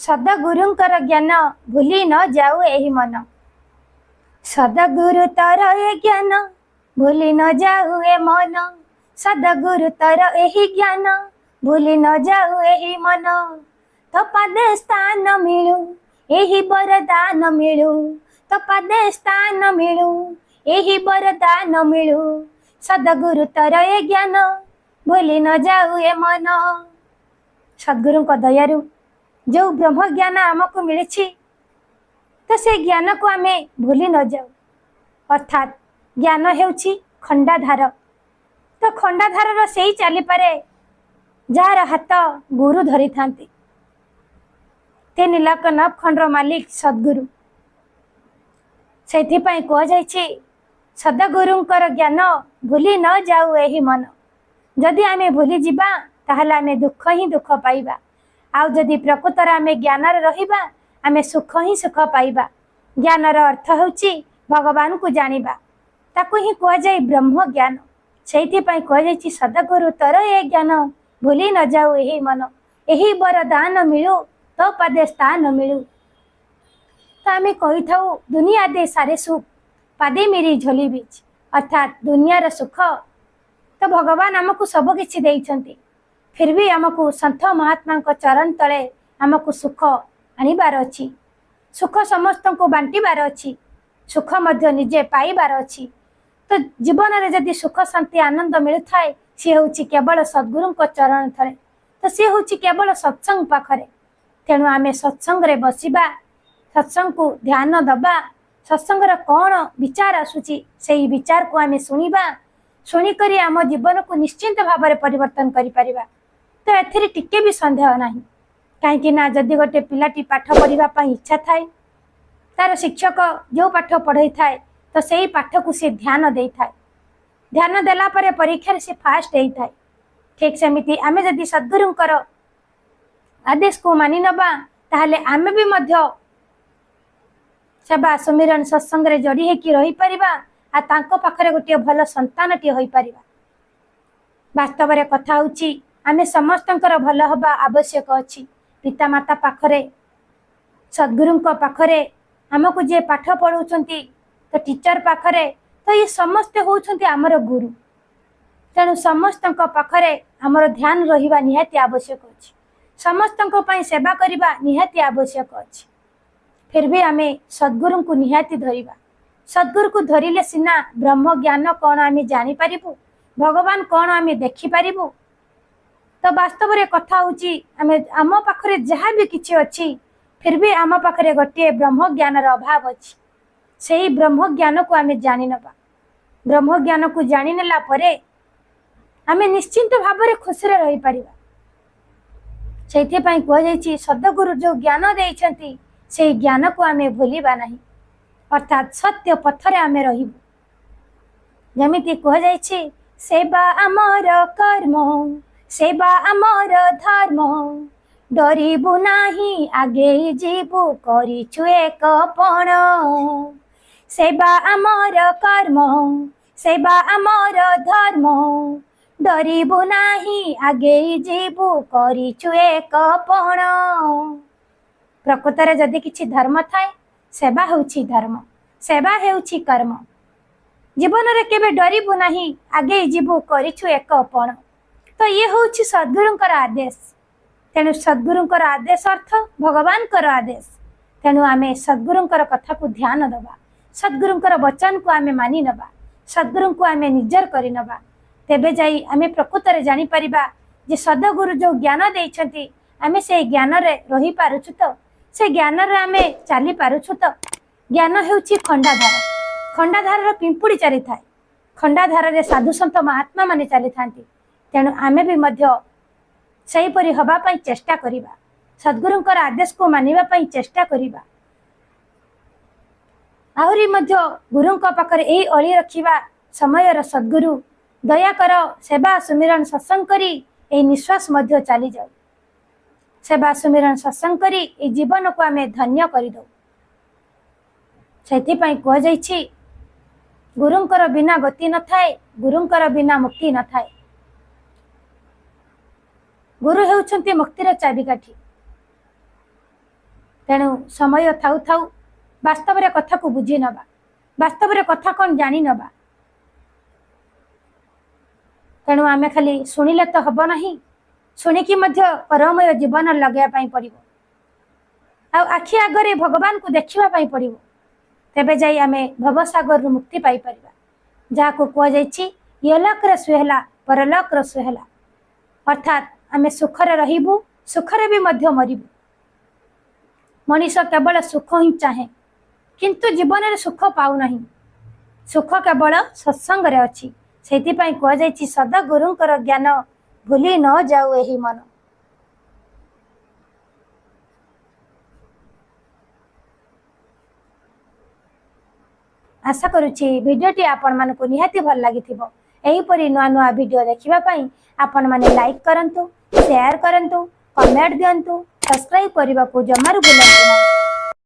सद्गुरुंकर ज्ञान भूली न जाऊ एही मन। सद्गुरु तर ए ज्ञान भूली न जाऊ ए मन। सद्गुरु तर एही ज्ञान भूली न जाऊ एही मन। तो पदे स्थान मिलू एही वरदान मिलू। तो पदे स्थान मिलू एही वरदान मिलू। सद्गुरु तर ए ज्ञान भूली न जाऊ ए मन। सद्गुरु को दयारु जो ब्रह्म ज्ञान आमको मिली तो से ज्ञान को आमे भूली न जाऊ। अर्थात ज्ञान हेउछि खंडाधार। तो खंडाधार से ही चली पारे जार हाथ गुरु धरी थांती। ते नीलाक नभ खंडर मालिक सद्गुरु। से कह जाइछि सद्गुरुंकर ज्ञान भूली न जाऊ एही मन। जदि आमे भूली जिबा ताहले आमे दुख ही दुख पाइबा। आउ जदि प्रकृतर आमे ज्ञान रहिबा आमे सुख ही सुख पाइबा। ज्ञानर अर्थ होछि भगवान को जानिबा। ताकू ही कह जाय ब्रह्म ज्ञान। सेइथि पई कह जायछि सद्गुरु तर ए ज्ञान भूली न जाऊ एही मन। एही वरदान मिलू तो पदे स्थान मिलू। तो आमे कहि थाउ दुनिया दे सारे सुख पादे मेरी झोली बीच। अर्थात दुनियार सुख तो भगवान आमको सब किछि देइछंती। फिर भी आमको संत महात्मा चरण तले आमको सुख आनिबार अछि। सुख समस्त को बांटीबार अछि। सुख मध्य निजे पाइबार अछि। तो जीवन रे जदि सुख शांति आनंद मिलुथाय सी होछि केवल सद्गुरु को चरण तले। तो सी होछि केवल सत्संग पाखरे। तेणु आमे सत्संग रे बसिबा, सत्संग को ध्यान दबा। सत्संग रे कोन विचार आसुछि सेही विचार को आमे सुनिबा। सुनी करी आम जीवन को निश्चिंत भाव में परिवर्तन करि परिबा। तो एथिरे टिके भी संदेह नाही। कहीं ना जदि गोटे पिलाटी पाठ पढ़ा इच्छा थाए तार शिक्षक जो पाठ पढ़ाई थाए तो सही पाठ को सी ध्यान दे थाए। ध्यान देला परे परीक्षा से फास्ट होता है। ठीक सेमिति आमे जदि सद्गुरुंकर आदेश को मानि नबा ताहले आमे भी मध्य सेवा सुमिरन सत्संग रे जड़ी हेकि रही परिबा। आ तांको पाखरे गोटे भल संतानटी होई परिबा। वास्तव रे कथा होची आमे समस्तंकर भल हबा आवश्यक अछि। पिता माता पाखरे सद्गुरुंको पाखरे हमको जे पाठ पढ़ौछंती तो टीचर पाखरे तो ये समस्त होछंती हमर गुरु। तेणु समस्तंको पाखरे हमर ध्यान रहिबा निहाती आवश्यक अछि। समस्तंको पई सेवा करिबा निहाती आवश्यक अछि। फिर भी आमे सद्गुरु को निहाती धरिबा। सद्गुरु को धरिले सिना ब्रह्म ज्ञान कौन आमे जानी पारिबु, भगवान कौन आमे देखि पारिबु। तो वास्तव रे कथा होची आमे आम पाखरे जहाँ भी किछि अछि फिर भी आम पाखरे गोटे ब्रह्म ज्ञानर अभाव अछि। सेही ब्रह्म ज्ञान को आमे जानि नबा। ब्रह्म ज्ञान को जानि नेला परे आमे निश्चिंत भाव रे खुशी रे रही परिबा। सेइथे पई कह जायछि सद्गुरु जो ज्ञान देइछंती सेही ज्ञान को आमे भूलिबा नाही। अर्थात सत्य पथरे आमे रहिबु। जमिति कह जायछि सेवा आमर कर्म, सेवा आमर धर्म। डरिबु नाही आगे जीबु करिछु एक पण। सेवा आमर कर्म, सेवा आमर धर्म। डरिबु नाही आगे जीबु करिछु एक पण। प्रकृतरे जदि किछि धर्म थाए सेवा होछि धर्म, सेवा हेउछि कर्म। जीवन रे केबे डरिबु नाही आगे जीबु करिछु एक पण। तो ये होछि सद्गुरुंकर आदेश। तेणु सद्गुरुंकर आदेश अर्थ भगवानकर आदेश। तेणु आमे सद्गुरुंकर कथा को ध्यान दबा। सद्गुरुंकर वचन को आमे मानि नबा। सद्गुरु को आमे निजर करि नबा। तेबे जाई आमे प्रकृतरे जानि परिबा जे सद्गुरु जो ज्ञान देइछंती आमे से ज्ञान रे रही पारुछु। तो से ज्ञान रे आमे चाली पारुछु। तो ज्ञान हेउछि खंडाधार। खंडाधार रो पिंपुड़ी चली थाए। खंडाधार रे साधु संत महात्मा माने चली थांती। तेणु आमे भी मध्य सही परि हबा पई चेष्टा करिबा। सद्गुरुंकर आदेश को मानिबा पई चेष्टा करिबा। आहुरी मध्य गुरुंक पाखरे एही अळी रखिबा समयर सद्गुरु दया कर सेवा सुमिरन सत्संग करी एही निश्वास मध्य चली जाऊ। सेवा सुमिरन सत्संग करी ए जीवन को आमे धन्य करि दो। सेथि पई कह जायछि गुरुंकर बिना गति न थाए, गुरुंकर बिना मुक्ति न थाए। गुरु हेउछंती मुक्तिर चाबिकाठी। तेणु समय थाउ थाउ वास्तव रे कथा को बुझी नबा, वास्तव रे कथा कौन जानी नबा। तेणु आमे खाली शुणिले तो हब नहीं, शुणिकी मध्य परमय जीवन लगे पड़ो, आखि आगरे भगवान को देखा पड़ो, तेबे जाई आमे भवसागर मुक्ति पाई परिबा। जहाँ को कह जाइछि यलोक रे सुहेला परलोक रे सुहेला, अर्थात आमे सुखरे रहिबु, सुखरे भी मध्य मरिबु। मनीष केवल सुख ही चाहे किंतु जीवन में सुख पाऊ नहीं, सुख केवल सत्संग रे अछि। सेतिपई कह जाइछि सदा गुरुंकर ज्ञान भूली न जाऊ एही मन। आशा करुछि भिडियोटी आपण मानकु निहाती भल लागिथिबो। एहीपरि नुआ नुआ भिडियो देखिबा पई आपण माने लाइक करंतु, शेयर करंतु, कमेंट दियंतु, सब्सक्राइब करबा को जमारू भूलंतु नहीं।